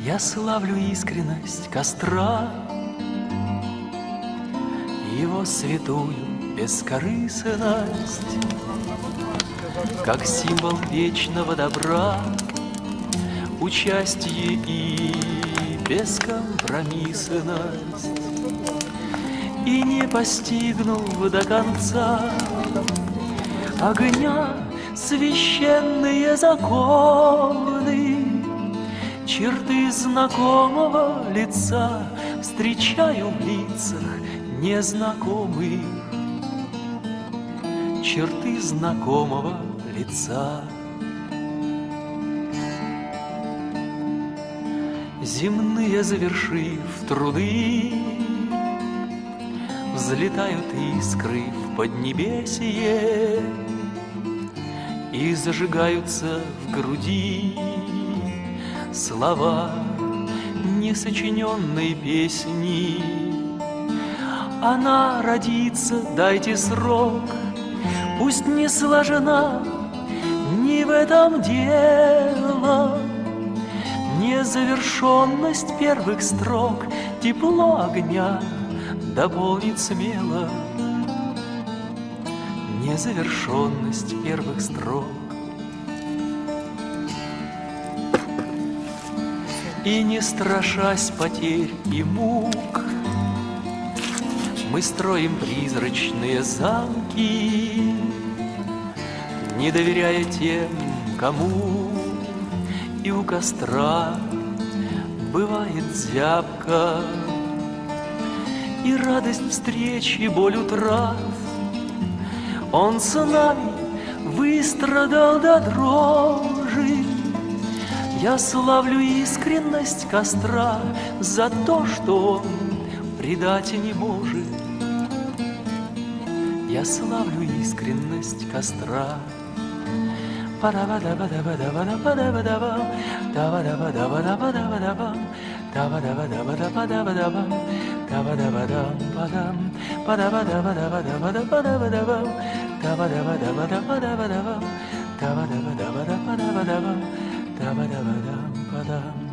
Я славлю искренность костра, его святую бескорыстность, как символ вечного добра, участие и бескомпромиссность. И не постигнув до конца огня священные законы, черты знакомого лица встречаю в лицах незнакомых. Черты знакомого лица. Земные завершив труды, взлетают искры в поднебесье и зажигаются в груди слова несочиненной песни. Она родится, дайте срок, пусть не сложена, не в этом дело. Незавершенность первых строк тепло огня дополнит смело. Незавершенность первых строк. И не страшась потерь и мук, мы строим призрачные замки, не доверяя тем, кому и у костра бывает зябко. И радость встречи, и боль утрат он с нами выстрадал до дрожи. Я славлю искренность костра за то, что он предать не может. Я славлю искренность костра. Padam, padam, padam.